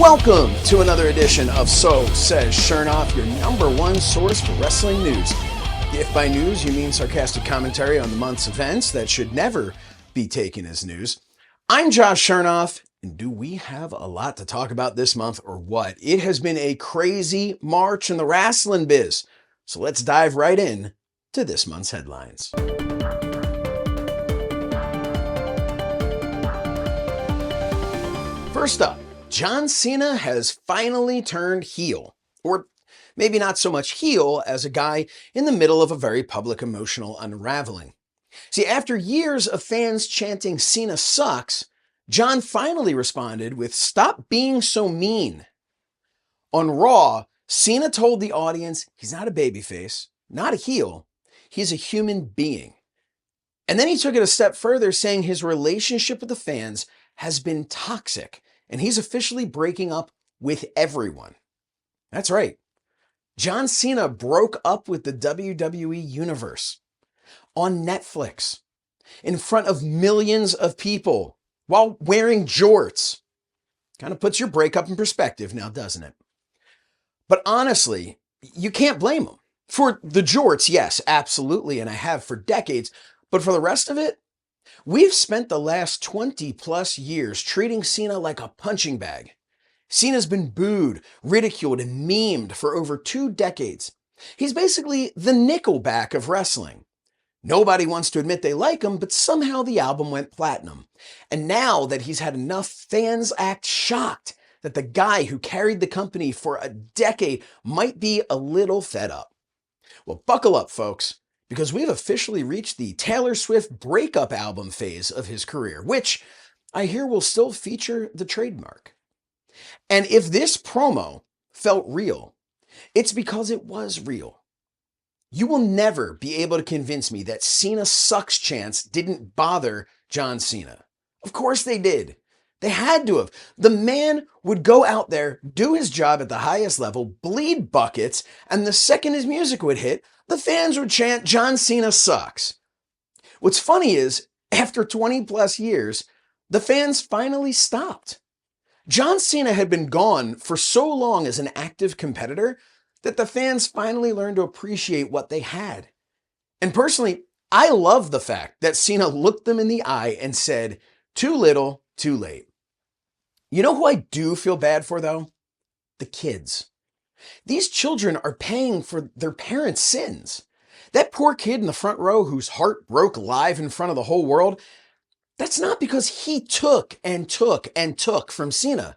Welcome to another edition of Says Shernoff, your number one source for wrestling news. If by news you mean sarcastic commentary on the month's events that should never be taken as news, I'm Josh Shernoff, and do we have a lot to talk about this month or what? It has been a crazy March in the wrestling biz, so let's dive right in to this month's headlines. First up, John Cena has finally turned heel, or maybe not so much heel as a guy in the middle of a very public emotional unraveling. See, after years of fans chanting Cena sucks, John finally responded with "Stop being so mean." On Raw, Cena told the audience he's not a babyface, not a heel, he's a human being. And then he took it a step further, saying his relationship with the fans has been toxic, and he's officially breaking up with everyone. That's right. John Cena broke up with the WWE Universe on Netflix in front of millions of people while wearing jorts. Kind of puts your breakup in perspective now, doesn't it? But honestly, you can't blame him. For the jorts, yes, absolutely, and I have for decades. But for the rest of it, we've spent the last 20 plus years treating Cena like a punching bag. Cena's been booed, ridiculed, and memed for over 2 decades. He's basically the Nickelback of wrestling. Nobody wants to admit they like him, but somehow the album went platinum. And now that he's had enough, fans act shocked that the guy who carried the company for a decade might be a little fed up. Well, buckle up, folks, because we've officially reached the Taylor Swift breakup album phase of his career, which I hear will still feature the trademark. And if this promo felt real, it's because it was real. You will never be able to convince me that Cena sucks chants didn't bother John Cena. Of course they did. They had to have. The man would go out there, do his job at the highest level, bleed buckets, and the second his music would hit, the fans would chant, "John Cena sucks." What's funny is, after 20 plus years, the fans finally stopped. John Cena had been gone for so long as an active competitor that the fans finally learned to appreciate what they had. And personally, I love the fact that Cena looked them in the eye and said, "Too little, too late." You know who I do feel bad for, though? The kids. These children are paying for their parents' sins. That poor kid in the front row whose heart broke live in front of the whole world, that's not because he took and took and took from Cena.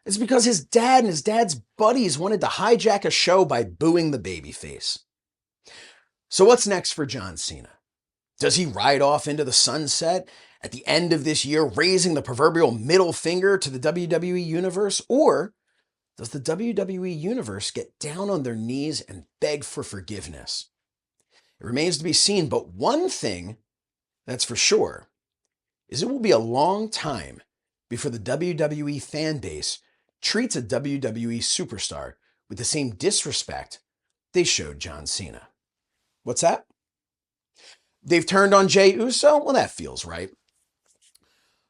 It's because his dad and his dad's buddies wanted to hijack a show by booing the babyface. So what's next for John Cena? Does he ride off into the sunset at the end of this year, raising the proverbial middle finger to the WWE Universe? Or does the WWE Universe get down on their knees and beg for forgiveness? It remains to be seen, but one thing that's for sure is it will be a long time before the WWE fan base treats a WWE superstar with the same disrespect they showed John Cena. What's that? They've turned on Jey Uso? Well, that feels right.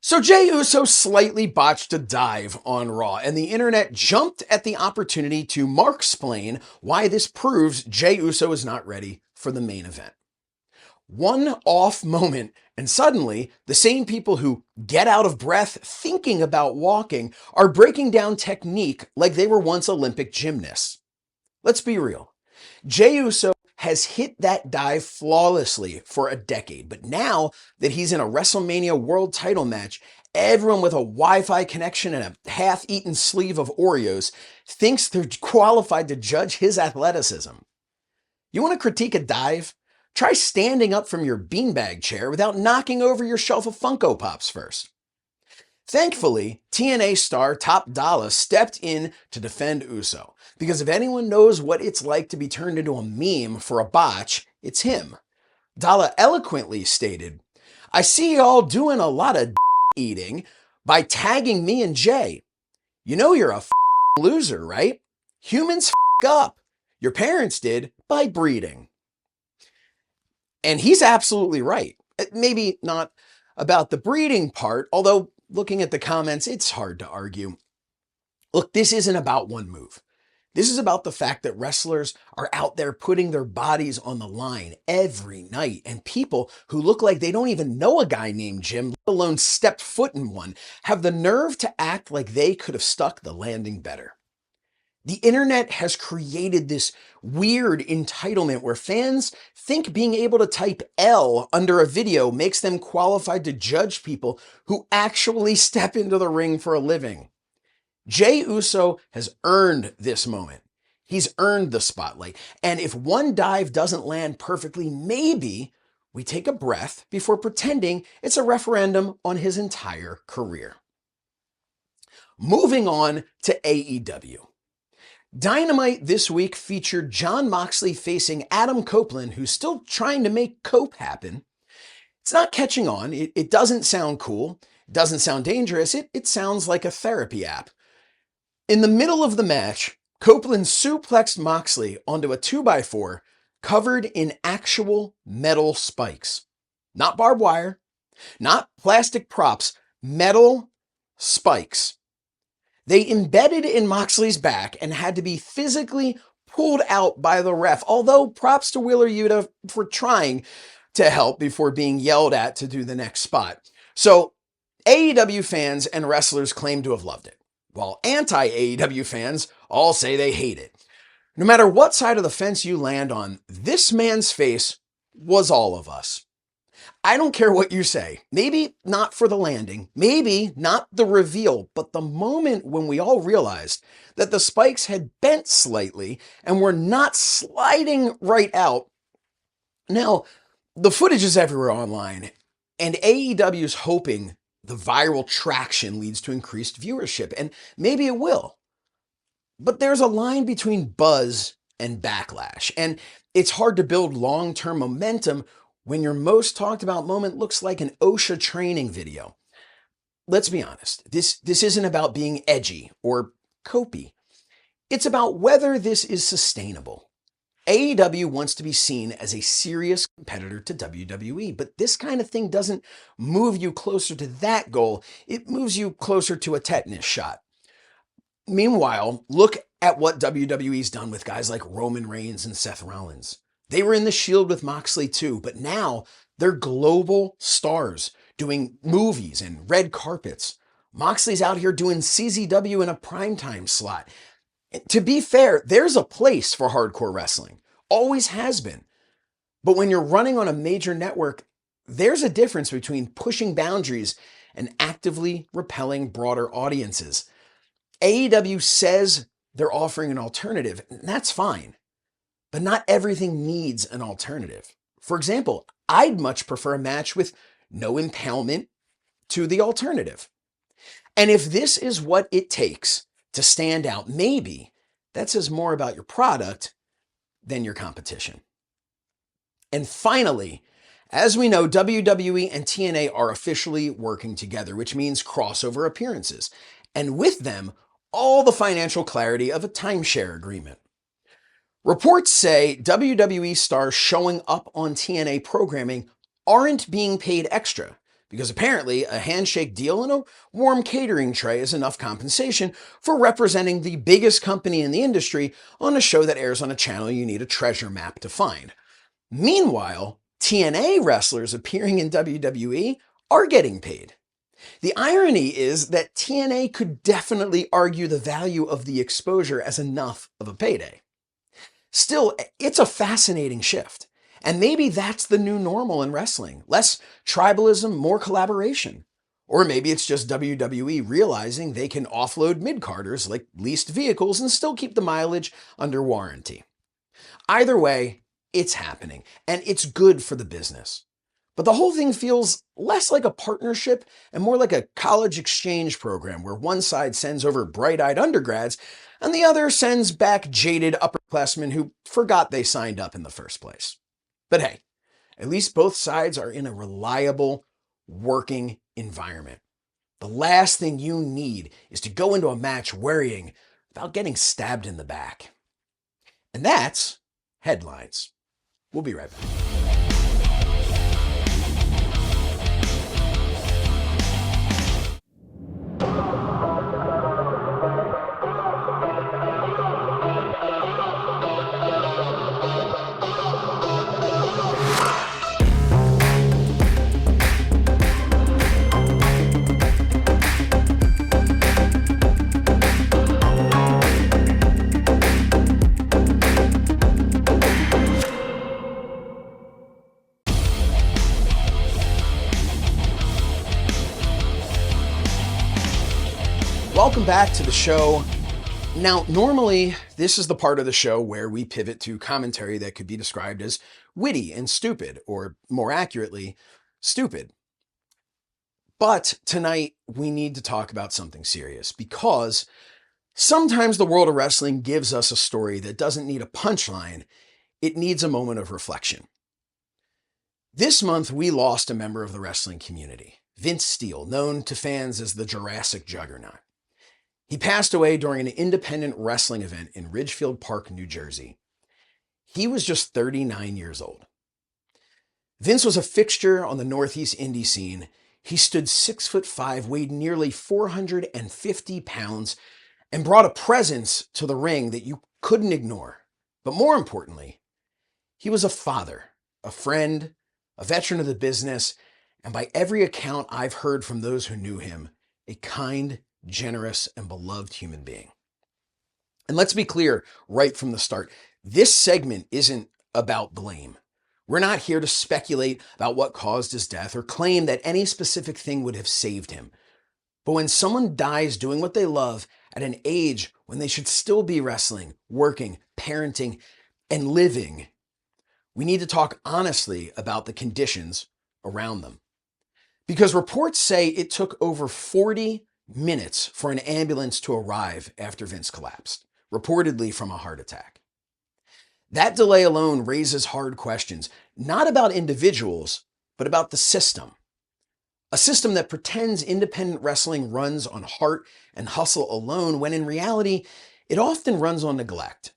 So Jey Uso slightly botched a dive on Raw, and the internet jumped at the opportunity to marksplain why this proves Jey Uso is not ready for the main event. One off moment, and suddenly the same people who get out of breath thinking about walking are breaking down technique like they were once Olympic gymnasts. Let's be real. Jey Uso has hit that dive flawlessly for a decade, but now that he's in a WrestleMania world title match, everyone with a Wi-Fi connection and a half-eaten sleeve of Oreos thinks they're qualified to judge his athleticism. You want to critique a dive? Try standing up from your beanbag chair without knocking over your shelf of Funko Pops first. Thankfully, TNA star Top Dollar stepped in to defend Uso, because if anyone knows what it's like to be turned into a meme for a botch, it's him. Dollar eloquently stated, "I see y'all doing a lot of eating by tagging me and Jay. You know you're a loser, right? Humans up. Your parents did by breeding." And he's absolutely right. Maybe not about the breeding part, although looking at the comments, it's hard to argue. Look, this isn't about one move. This is about the fact that wrestlers are out there putting their bodies on the line every night, and people who look like they don't even know a guy named Jim, let alone stepped foot in one, have the nerve to act like they could have stuck the landing better. The internet has created this weird entitlement where fans think being able to type L under a video makes them qualified to judge people who actually step into the ring for a living. Jey Uso has earned this moment. He's earned the spotlight. And if one dive doesn't land perfectly, maybe we take a breath before pretending it's a referendum on his entire career. Moving on to AEW. Dynamite this week featured Jon Moxley facing Adam Copeland, who's still trying to make Cope happen. It's not catching on. It doesn't sound cool. It doesn't sound dangerous. It sounds like a therapy app. In the middle of the match, Copeland suplexed Moxley onto a 2x4 covered in actual metal spikes. Not barbed wire, not plastic props, metal spikes. They embedded in Moxley's back and had to be physically pulled out by the ref, although props to Wheeler Yuta for trying to help before being yelled at to do the next spot. So AEW fans and wrestlers claim to have loved it, while anti-AEW fans all say they hate it. No matter what side of the fence you land on, this man's face was all of us. I don't care what you say. Maybe not for the landing, maybe not the reveal, but the moment when we all realized that the spikes had bent slightly and were not sliding right out. Now, the footage is everywhere online, and AEW's hoping the viral traction leads to increased viewership, and maybe it will. But there's a line between buzz and backlash, and it's hard to build long-term momentum when your most talked about moment looks like an OSHA training video. Let's be honest, this isn't about being edgy or copey. It's about whether this is sustainable. AEW wants to be seen as a serious competitor to WWE, but this kind of thing doesn't move you closer to that goal. It moves you closer to a tetanus shot. Meanwhile, look at what WWE's done with guys like Roman Reigns and Seth Rollins. They were in the Shield with Moxley too, but now they're global stars doing movies and red carpets. Moxley's out here doing CZW in a primetime slot. To be fair, there's a place for hardcore wrestling. Always has been. But when you're running on a major network, there's a difference between pushing boundaries and actively repelling broader audiences. AEW says they're offering an alternative, and that's fine. But not everything needs an alternative. For example, I'd much prefer a match with no impalement to the alternative. And if this is what it takes to stand out, maybe that says more about your product than your competition. And finally, as we know, WWE and TNA are officially working together, which means crossover appearances, and with them, all the financial clarity of a timeshare agreement. Reports say WWE stars showing up on TNA programming aren't being paid extra, because apparently a handshake deal and a warm catering tray is enough compensation for representing the biggest company in the industry on a show that airs on a channel you need a treasure map to find. Meanwhile, TNA wrestlers appearing in WWE are getting paid. The irony is that TNA could definitely argue the value of the exposure as enough of a payday. Still, it's a fascinating shift. And maybe that's the new normal in wrestling. Less tribalism, more collaboration. Or maybe it's just WWE realizing they can offload mid-carders like leased vehicles and still keep the mileage under warranty. Either way, it's happening, and it's good for the business. But the whole thing feels less like a partnership and more like a college exchange program where one side sends over bright-eyed undergrads and the other sends back jaded upperclassmen who forgot they signed up in the first place. But hey, at least both sides are in a reliable, working environment. The last thing you need is to go into a match worrying about getting stabbed in the back. And that's headlines. We'll be right back. welcome back to the show. Now, normally, this is the part of the show where we pivot to commentary that could be described as witty and stupid, or more accurately, stupid. But tonight, we need to talk about something serious, because sometimes the world of wrestling gives us a story that doesn't need a punchline, it needs a moment of reflection. This month, we lost a member of the wrestling community, Vince Steele, known to fans as the Jurassic Juggernaut. He passed away during an independent wrestling event in Ridgefield Park, New Jersey. He was just 39 years old. Vince was a fixture on the Northeast indie scene. He stood 6'5", weighed nearly 450 pounds, and brought a presence to the ring that you couldn't ignore. But more importantly, he was a father, a friend, a veteran of the business, and by every account I've heard from those who knew him, a kind, generous, and beloved human being. And let's be clear right from the start, this segment isn't about blame. We're not here to speculate about what caused his death or claim that any specific thing would have saved him. But when someone dies doing what they love at an age when they should still be wrestling, working, parenting, and living, we need to talk honestly about the conditions around them. Because reports say it took over 40 minutes for an ambulance to arrive after Vince collapsed, reportedly from a heart attack. That delay alone raises hard questions, not about individuals, but about the system. A system that pretends independent wrestling runs on heart and hustle alone, when in reality, it often runs on neglect.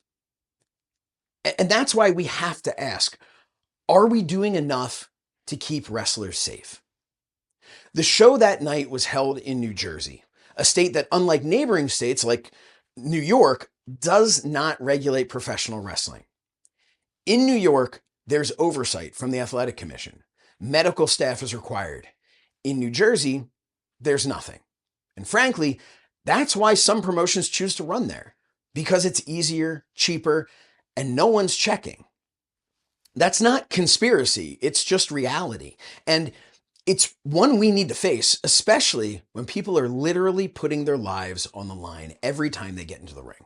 And that's why we have to ask, are we doing enough to keep wrestlers safe? The show that night was held in New Jersey, a state that, unlike neighboring states like New York, does not regulate professional wrestling. In New York, there's oversight from the Athletic Commission. Medical staff is required. In New Jersey, there's nothing. And frankly, that's why some promotions choose to run there, because it's easier, cheaper, and no one's checking. That's not conspiracy, it's just reality. And it's one we need to face, especially when people are literally putting their lives on the line every time they get into the ring.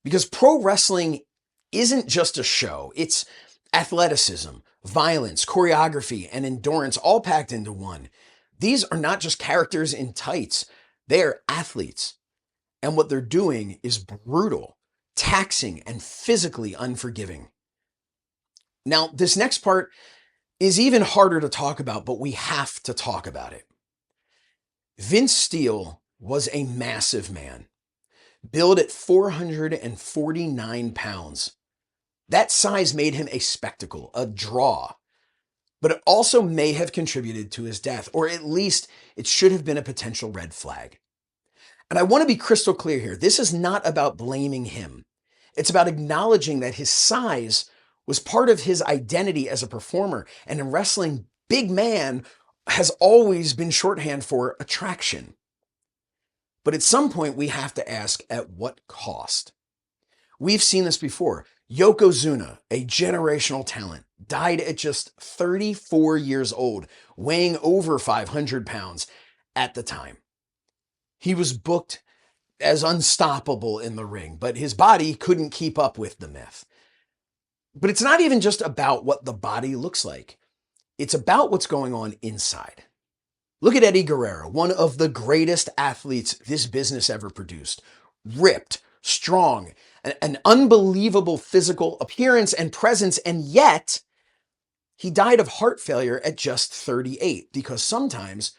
Because pro wrestling isn't just a show, it's athleticism, violence, choreography, and endurance all packed into one. These are not just characters in tights, they are athletes. And what they're doing is brutal, taxing, and physically unforgiving. Now, this next part is even harder to talk about, but we have to talk about it. Vince Steele was a massive man, billed at 449 pounds. That size made him a spectacle, a draw, but it also may have contributed to his death, or at least it should have been a potential red flag. And I want to be crystal clear here. This is not about blaming him. It's about acknowledging that his size was part of his identity as a performer, and in wrestling, big man has always been shorthand for attraction. But at some point, we have to ask, at what cost? We've seen this before. Yokozuna, a generational talent, died at just 34 years old, weighing over 500 pounds at the time. He was booked as unstoppable in the ring, but his body couldn't keep up with the myth. But it's not even just about what the body looks like. It's about what's going on inside. Look at Eddie Guerrero, one of the greatest athletes this business ever produced. Ripped, strong, an unbelievable physical appearance and presence, and yet he died of heart failure at just 38, because sometimes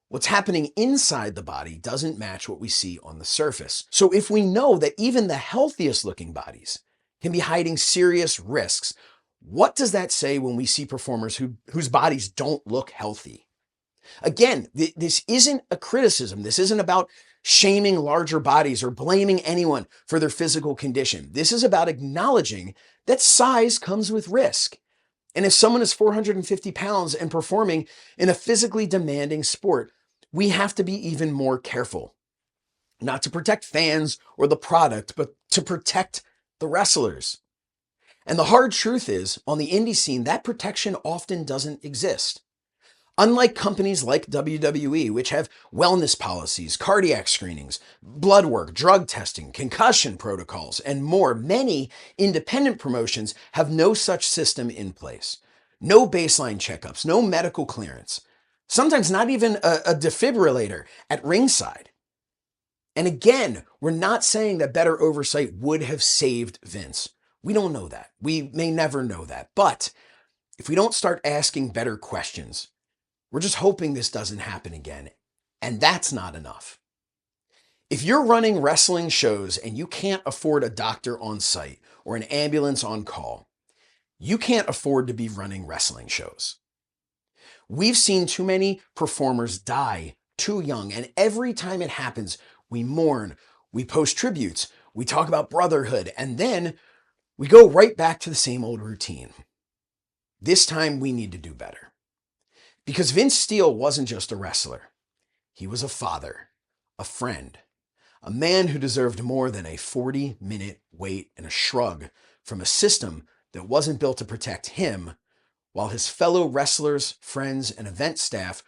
what's happening inside the body doesn't match what we see on the surface. So if we know that even the healthiest looking bodies can be hiding serious risks, what does that say when we see performers whose bodies don't look healthy? Again, this isn't a criticism. This isn't about shaming larger bodies or blaming anyone for their physical condition. This is about acknowledging that size comes with risk. And if someone is 450 pounds and performing in a physically demanding sport, we have to be even more careful. Not to protect fans or the product, but to protect the wrestlers. And the hard truth is, on the indie scene, that protection often doesn't exist. Unlike companies like WWE, which have wellness policies, cardiac screenings, blood work, drug testing, concussion protocols, and more, many independent promotions have no such system in place. No baseline checkups, no medical clearance, sometimes not even a defibrillator at ringside. And again, we're not saying that better oversight would have saved Vince. We don't know that. We may never know that. But if we don't start asking better questions, we're just hoping this doesn't happen again. And that's not enough. If you're running wrestling shows and you can't afford a doctor on site or an ambulance on call, you can't afford to be running wrestling shows. We've seen too many performers die too young, and every time it happens, we mourn, we post tributes, we talk about brotherhood, and then we go right back to the same old routine. This time we need to do better. Because Vince Steele wasn't just a wrestler. He was a father, a friend, a man who deserved more than a 40-minute wait and a shrug from a system that wasn't built to protect him, while his fellow wrestlers, friends, and event staff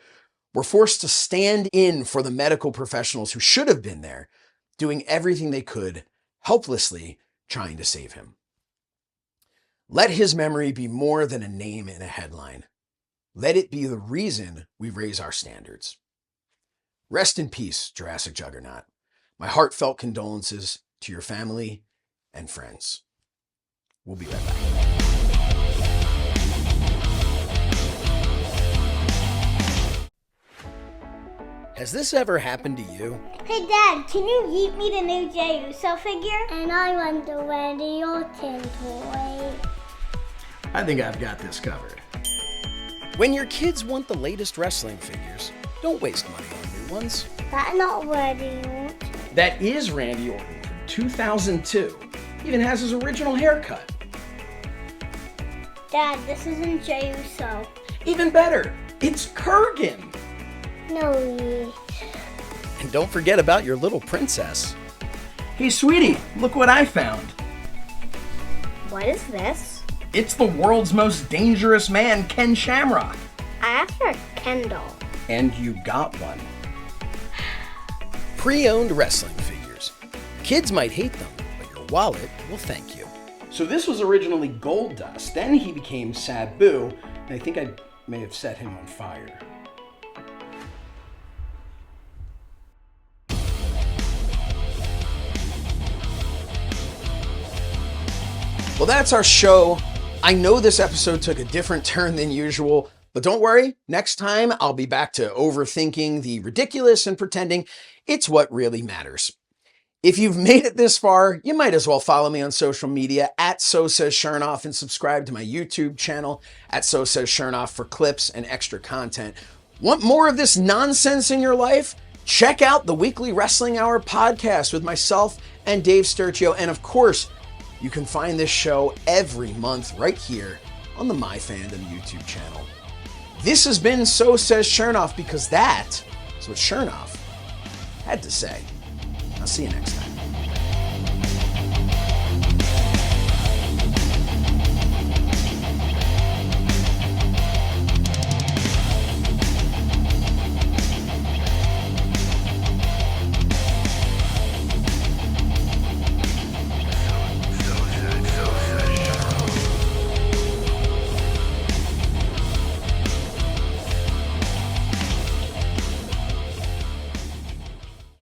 were forced to stand in for the medical professionals who should have been there, doing everything they could, helplessly trying to save him. Let his memory be more than a name in a headline. Let it be the reason we raise our standards. Rest in peace, Jurassic Juggernaut. My heartfelt condolences to your family and friends. We'll be right back. Has this ever happened to you? Hey Dad, can you get me the new Jey Uso figure? And I want the Randy Orton toy. I think I've got this covered. When your kids want the latest wrestling figures, don't waste money on new ones. That's not Randy Orton. That is Randy Orton from 2002. Even has his original haircut. Dad, this isn't Jey Uso. Even better, it's Kurgan. No. And don't forget about your little princess. Hey sweetie, look what I found. What is this? It's the world's most dangerous man, Ken Shamrock. I asked for a Ken doll. And you got one. Pre-owned wrestling figures. Kids might hate them, but your wallet will thank you. So this was originally Gold Dust. Then he became Sabu, and I think I may have set him on fire. Well, that's our show. I know this episode took a different turn than usual, but don't worry, next time I'll be back to overthinking the ridiculous and pretending it's what really matters. If you've made it this far, you might as well follow me on social media at So Says Shernoff and subscribe to my YouTube channel at So Says Shernoff for clips and extra content. Want more of this nonsense in your life? Check out the Weekly Wrestling Hour podcast with myself and Dave Sturchio, and of course, you can find this show every month right here on the My Fandom YouTube channel. This has been So Says Shernoff, because that is what Shernoff had to say. I'll see you next time.